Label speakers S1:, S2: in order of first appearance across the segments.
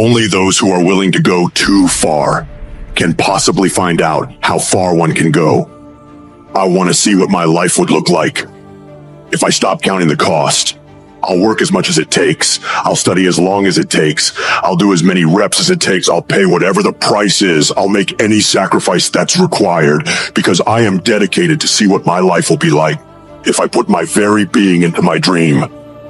S1: Only those who are willing to go too far can possibly find out how far one can go. I want to see what my life would look like if I stop counting the cost. I'll work as much as it takes. I'll study as long as it takes. I'll do as many reps as it takes. I'll pay whatever the price is. I'll make any sacrifice that's required because I am dedicated to see what my life will be like if I put my very being into my dream.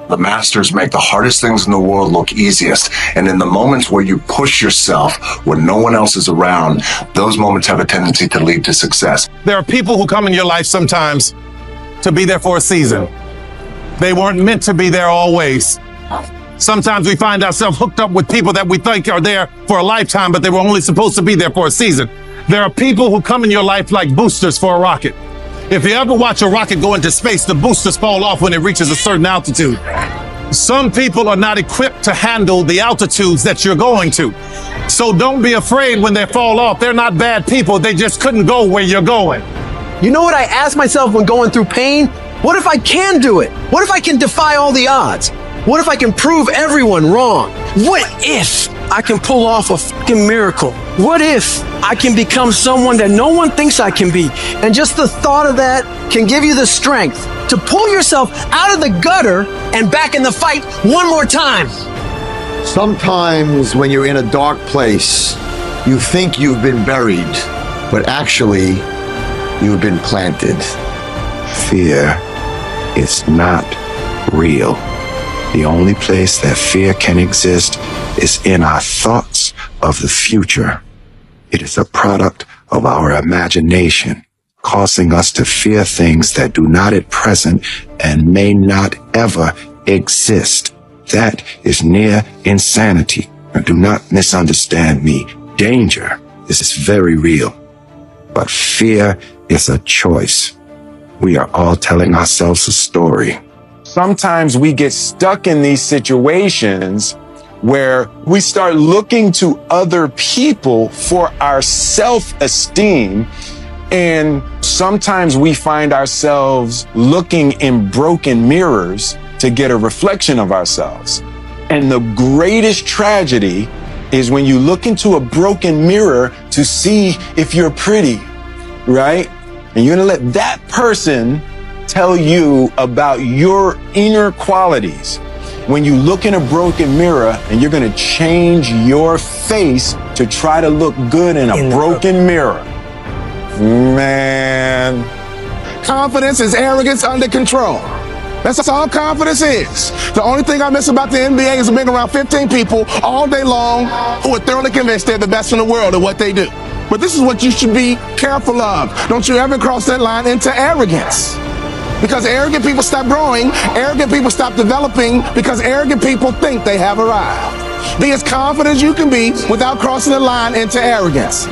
S2: The masters make the hardest things in the world look easiest. And in the moments where you push yourself, when no one else is around, those moments have a tendency to lead to success.
S3: There are people who come in your life sometimes to be there for a season. They weren't meant to be there always. Sometimes we find ourselves hooked up with people that we think are there for a lifetime, but they were only supposed to be there for a season. There are people who come in your life like boosters for a rocket. If you ever watch a rocket go into space, the boosters fall off when it reaches a certain altitude. Some people are not equipped to handle the altitudes that you're going to. So don't be afraid when they fall off. They're not bad people. They just couldn't go where you're going.
S4: You know what I ask myself when going through pain? What if I can do it? What if I can defy all the odds? What if I can prove everyone wrong? What if I can pull off a fucking miracle? What if I can become someone that no one thinks I can be? And just the thought of that can give you the strength to pull yourself out of the gutter and back in the fight one more time.
S5: Sometimes when you're in a dark place, you think you've been buried, but actually you've been planted.
S6: Fear is not real. The only place that fear can exist is in our thoughts of the future. It is a product of our imagination, causing us to fear things that do not at present and may not ever exist. That is near insanity. And do not misunderstand me. Danger is very real, but fear is a choice. We are all telling ourselves a story.
S7: Sometimes we get stuck in these situations where we start looking to other people for our self-esteem. And sometimes we find ourselves looking in broken mirrors to get a reflection of ourselves. And the greatest tragedy is when you look into a broken mirror to see if you're pretty, right? And you're gonna let that person tell you about your inner qualities. When you look in a broken mirror and you're gonna change your face to try to look good in a broken mirror. Man.
S8: Confidence is arrogance under control. That's all confidence is. The only thing I miss about the NBA is being around 15 people all day long who are thoroughly convinced they're the best in the world at what they do. But this is what you should be careful of. Don't you ever cross that line into arrogance. Because arrogant people stop growing, arrogant people stop developing, because arrogant people think they have arrived. Be as confident as you can be without crossing the line into arrogance.